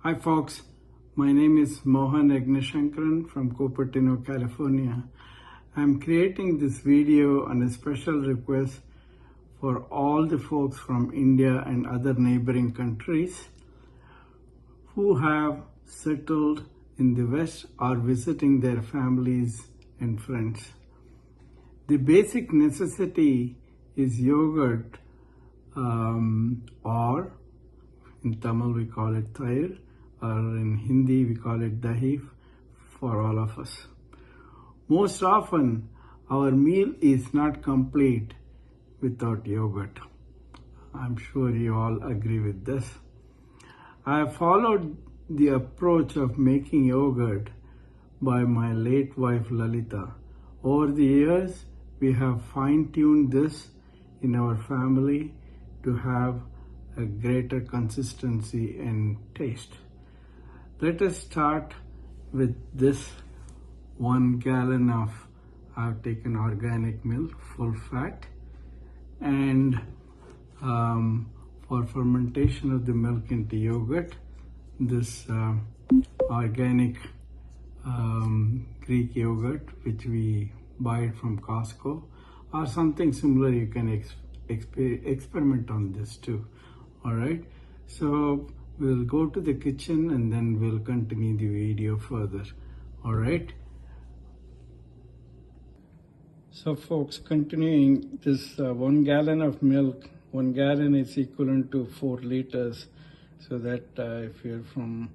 Hi folks, my name is Mohan Agnishankaran from Cupertino, California. I'm creating this video on a special request for all the folks from India and other neighboring countries who have settled in the West or visiting their families and friends. The basic necessity is yogurt or in Tamil we call it thair, or in Hindi we call it dahi for all of us. Most often our meal is not complete without yogurt. I'm sure you all agree with this. I have followed the approach of making yogurt by my late wife Lalita. Over the years, we have fine-tuned this in our family to have a greater consistency and taste. Let us start with this 1 gallon of, I've taken organic milk, full fat, and for fermentation of the milk into yogurt, this organic Greek yogurt, which we buy it from Costco, or something similar. You can experiment on this too. All right, so we'll go to the kitchen and then we'll continue the video further. All right. So folks, continuing this 1 gallon of milk, 1 gallon is equivalent to 4 liters. So that if you're from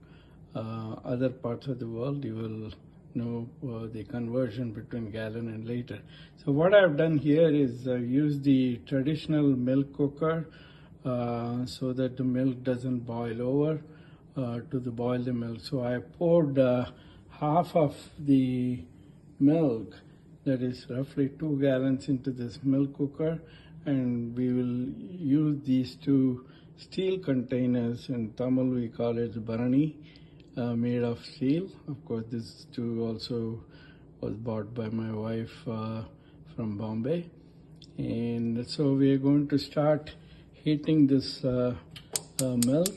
other parts of the world, you will know the conversion between gallon and liter. So what I've done here is use the traditional milk cooker so that the milk doesn't boil over to boil the milk. So I poured half of the milk, that is roughly 2 gallons, into this milk cooker, and we will use these two steel containers. In Tamil we call it barani, made of steel. Of course, this too also was bought by my wife from Bombay. And so we are going to start heating this milk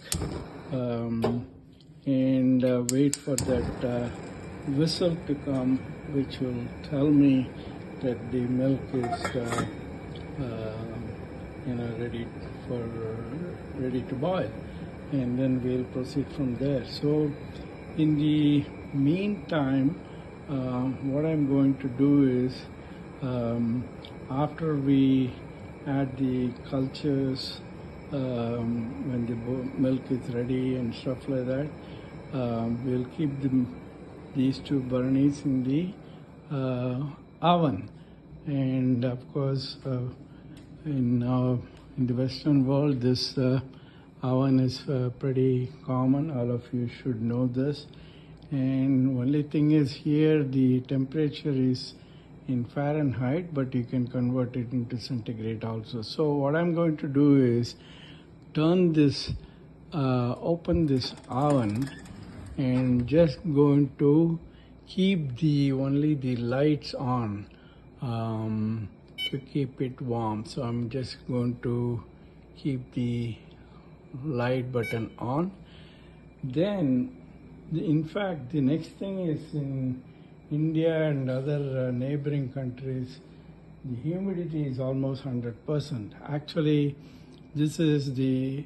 and wait for that whistle to come, which will tell me that the milk is ready to boil, and then we'll proceed from there. So in the meantime, what I'm going to do is after we add the cultures, when the milk is ready and stuff like that, we'll keep these two burnies in the oven. And of course, in the Western world, this oven is pretty common. All of you should know this. And only thing is, here the temperature is in Fahrenheit, but you can convert it into centigrade also. So what I'm going to do is turn this, open this oven, and just going to keep only the lights on to keep it warm. So I'm just going to keep the light button on. Then, in fact, the next thing is, in India and other neighboring countries, the humidity is almost 100%. Actually, this is the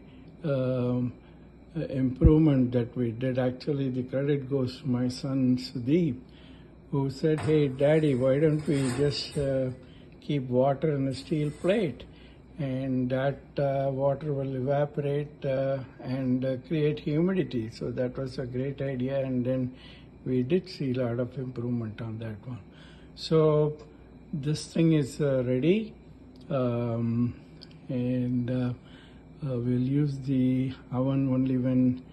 improvement that we did. Actually, the credit goes to my son Sudeep, who said, "Hey Daddy, why don't we just keep water in a steel plate, and that water will evaporate and create humidity." So that was a great idea, and then we did see a lot of improvement on that one. So this thing is ready, and we'll use the oven only when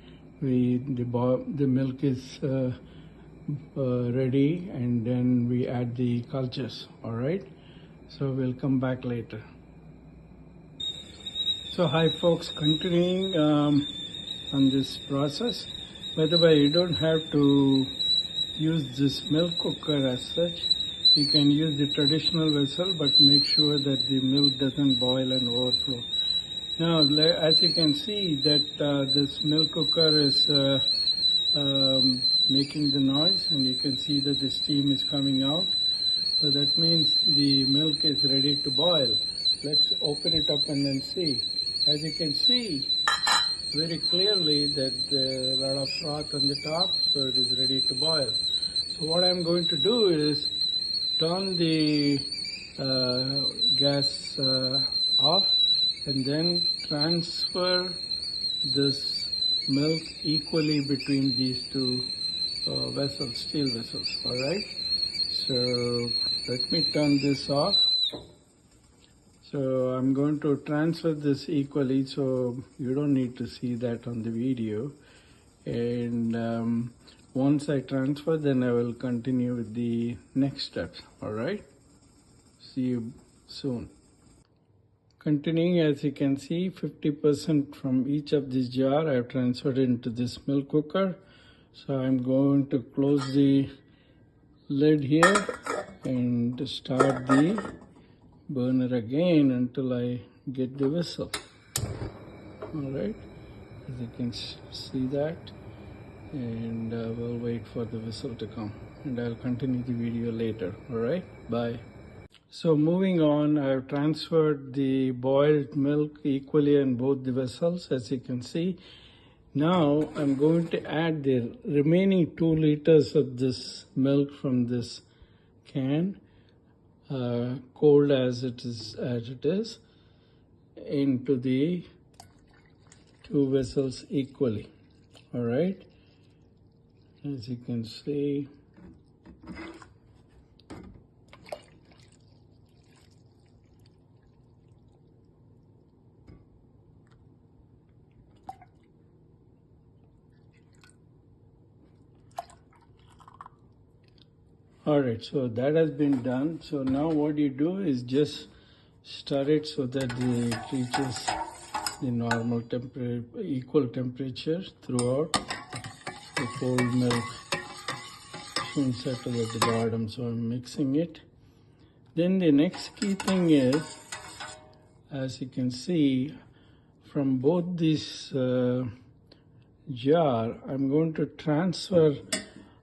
the milk is ready, and then we add the cultures. All right, so we'll come back later. So hi folks, continuing on this process. By the way, you don't have to use this milk cooker as such. You can use the traditional vessel, but make sure that the milk doesn't boil and overflow. Now, as you can see that this milk cooker is making the noise, and you can see that the steam is coming out. So that means the milk is ready to boil. Let's open it up and then see. As you can see very clearly that there are a lot of froth on the top, so it is ready to boil. So what I'm going to do is turn the gas off and then transfer this milk equally between these two vessels, steel vessels. All right. So let me turn this off. So I'm going to transfer this equally, so you don't need to see that on the video. And once I transfer, then I will continue with the next steps. All right. See you soon. Continuing, as you can see, 50% from each of this jar I have transferred into this milk cooker. So I'm going to close the lid here and start the burner again until I get the whistle. All right, as you can see that, and we'll wait for the whistle to come, and I'll continue the video later. All right, bye. So moving on, I have transferred the boiled milk equally in both the vessels, as you can see. Now I'm going to add the remaining 2 liters of this milk from this can, cold as it is, into the 2 vessels equally. All right, as you can see. All right, so that has been done. So now what you do is just stir it so that it reaches the normal temperature, equal temperature throughout. The cold milk shouldn't settle at the bottom, so I'm mixing it. Then the next key thing is, as you can see, from both these jar, I'm going to transfer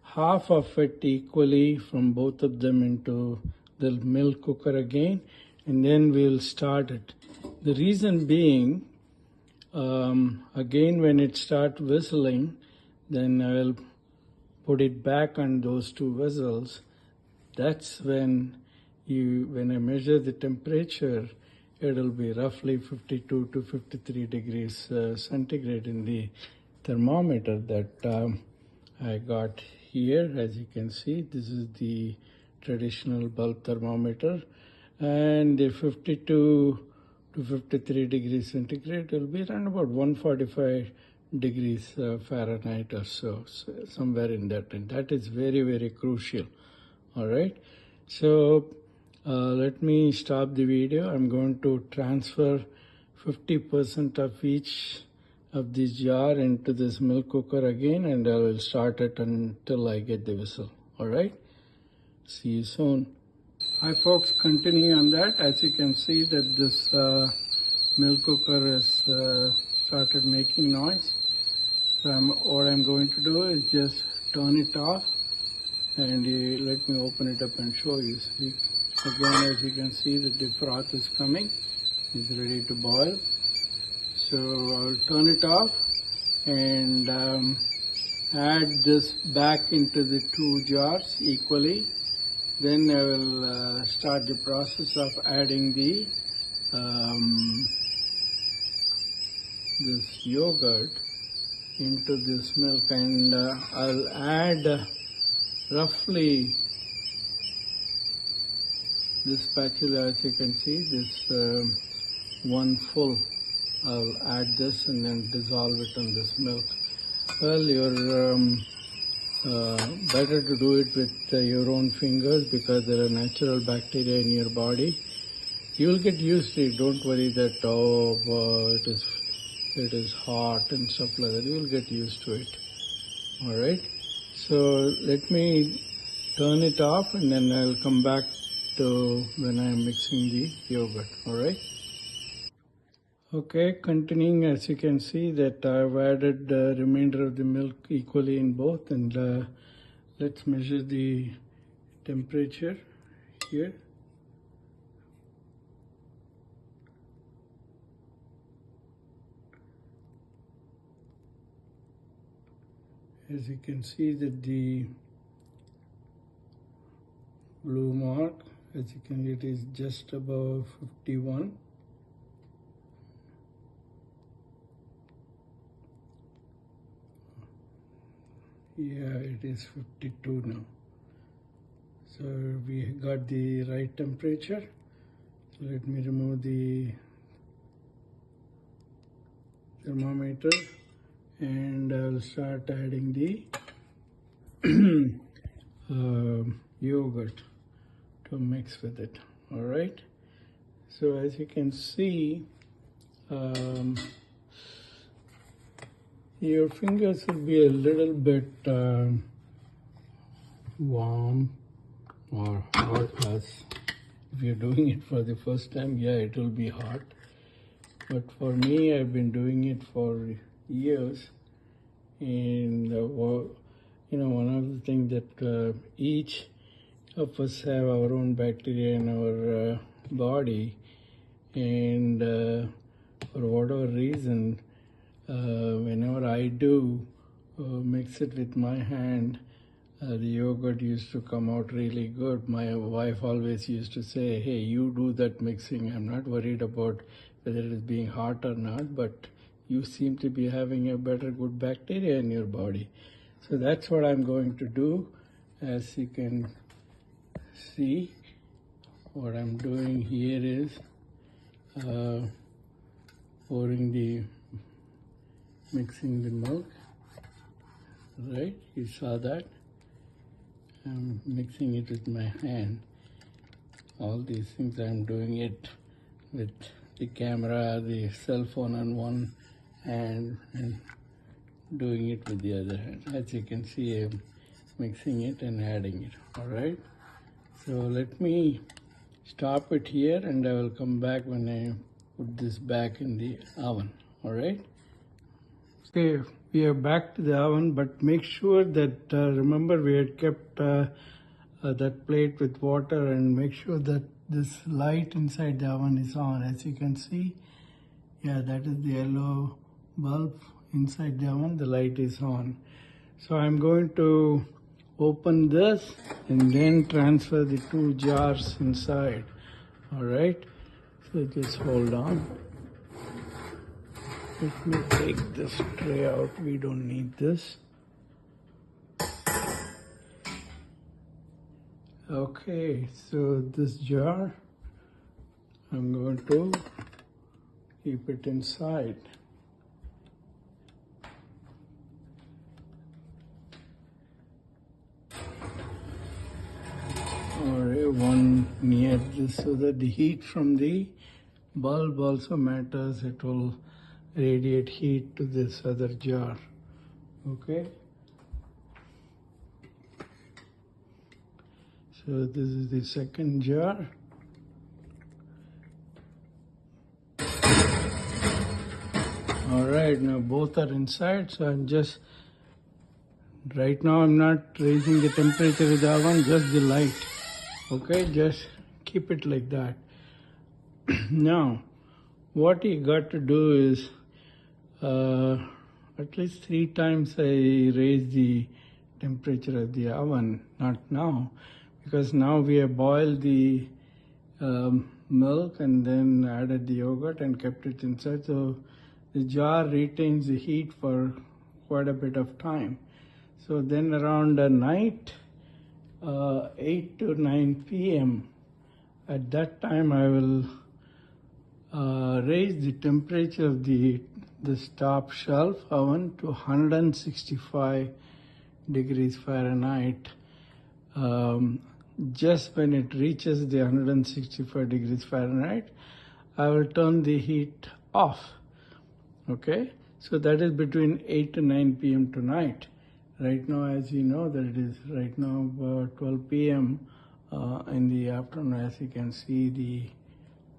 half of it equally from both of them into the milk cooker again, and then we'll start it. The reason being, again, when it starts whistling, then I will put it back on those 2 vessels. That's when I measure the temperature, it'll be roughly 52 to 53 degrees centigrade in the thermometer that I got here. As you can see, this is the traditional bulb thermometer, and the 52 to 53 degrees centigrade will be around about 145 degrees Fahrenheit or so somewhere in that, and that is very, very crucial. All right, so let me stop the video. I'm going to transfer 50% of each of this jar into this milk cooker again, and I will start it until I get the whistle. All right, see you soon. Hi folks, continuing on that, as you can see that this milk cooker has started making noise. So what I'm going to do is just turn it off, and let me open it up and show you. See, again, as you can see that the froth is coming, it's ready to boil. So I'll turn it off and add this back into the 2 jars equally. Then I will start the process of adding the this yogurt into this milk, and I'll add roughly this spatula, as you can see, this 1 full. I'll add this and then dissolve it on this milk. Well, you're better to do it with your own fingers because there are natural bacteria in your body. You'll get used to it. Don't worry that it is hot and stuff like that. You'll get used to it. All right. So let me turn it off, and then I'll come back to when I'm mixing the yogurt. All right. Okay, continuing, as you can see that I've added the remainder of the milk equally in both, and let's measure the temperature here. As you can see that the blue mark, as you can see, it is just above 51. Yeah, it is 52 now. So we got the right temperature. So let me remove the thermometer and I'll start adding the yogurt to mix with it. All right. So as you can see, your fingers will be a little bit warm or hot, as if you're doing it for the first time. Yeah, it will be hot, but for me, I've been doing it for years, and one of the things that each of us have our own bacteria in our body, and for whatever reason, whenever I do mix it with my hand, the yogurt used to come out really good. My wife always used to say, hey, you do that mixing. I'm not worried about whether it is being hot or not, but you seem to be having a better good bacteria in your body. So that's what I'm going to do. As you can see, what I'm doing here is mixing the milk, right? You saw that. I'm mixing it with my hand. All these things I'm doing it with the camera, the cell phone on one hand, and doing it with the other hand. As you can see, I'm mixing it and adding it. All right. So let me stop it here, and I will come back when I put this back in the oven. All right. Okay, we are back to the oven, but make sure that remember we had kept that plate with water, and make sure that this light inside the oven is on. As you can see, yeah, that is the yellow bulb inside the oven. The light is on. So I'm going to open this and then transfer the 2 jars inside. All right. So just hold on. Let me take this tray out. We don't need this. Okay, so this jar, I'm going to keep it inside. Or one near this, so that the heat from the bulb also matters. It will radiate heat to this other jar. Okay. So this is the second jar. All right, now both are inside. So right now I'm not raising the temperature of the oven, just the light. Okay, just keep it like that. Now, what you got to do is, at least 3 times I raise the temperature of the oven, not now, because now we have boiled the milk and then added the yogurt and kept it inside. So the jar retains the heat for quite a bit of time. So then around night, 8 to 9 p.m., at that time I will raise the temperature of this top shelf oven to 165 degrees Fahrenheit. Just when it reaches the 165 degrees Fahrenheit, I will turn the heat off. Okay, so that is between 8 to 9 p.m. tonight. Right now, as you know, that it is right now 12 p.m. In the afternoon. As you can see the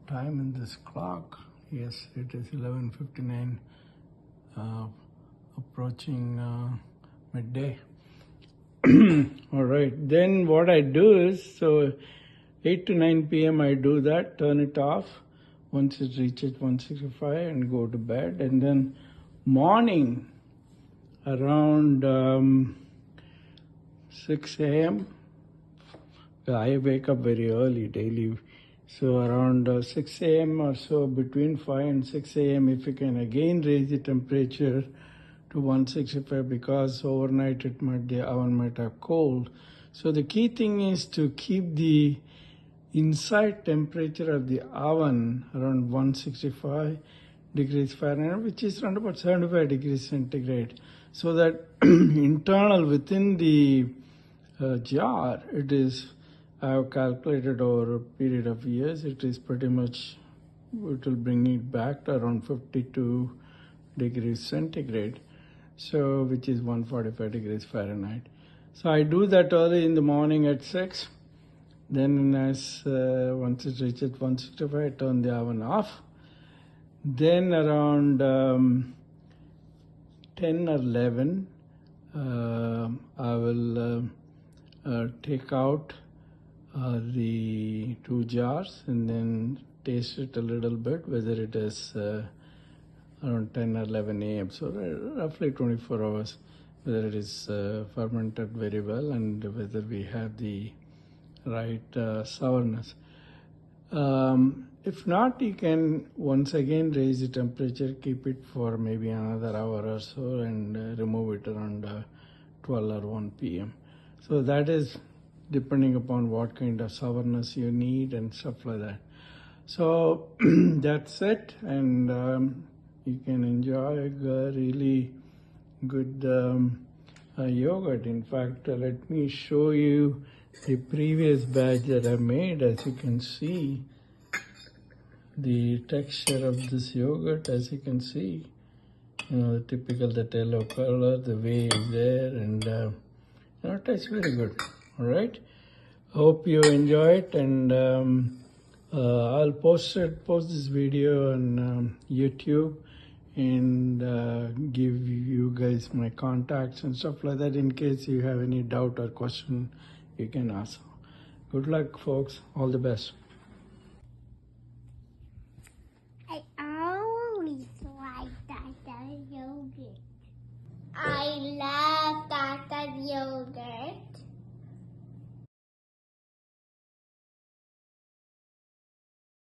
time in this clock, Yes, it is 11:59, approaching midday. All right, then what I do is, so 8 to 9 p.m. I do that, turn it off once it reaches 165 and go to bed. And then morning around 6 a.m. I wake up very early daily. So around 6 a.m. or so, between 5 and 6 a.m., if you can again raise the temperature to 165, because overnight the oven might have cold. So the key thing is to keep the inside temperature of the oven around 165 degrees Fahrenheit, which is around about 75 degrees centigrade, so that internal within the jar, it is, I have calculated over a period of years, it is pretty much, it will bring it back to around 52 degrees centigrade, so which is 145 degrees Fahrenheit. So I do that early in the morning at 6. Then once it reaches 165, I turn the oven off. Then around 10 or 11, I will take out the 2 jars and then taste it a little bit, whether it is around 10 or 11 a.m. So roughly 24 hours, whether it is fermented very well and whether we have the right sourness. If not, you can once again raise the temperature, keep it for maybe another hour or so, and remove it around 12 or 1 p.m. So that is depending upon what kind of sourness you need and stuff like that. So that's it, and you can enjoy a really good yogurt. In fact, let me show you the previous batch that I made. As you can see, the texture of this yogurt, as you can see, the typical, that yellow color, the way is there, and it tastes very good. All right, hope you enjoy it, and I'll post this video on YouTube, and give you guys my contacts and stuff like that. In case you have any doubt or question, you can ask. Good luck, folks. All the best.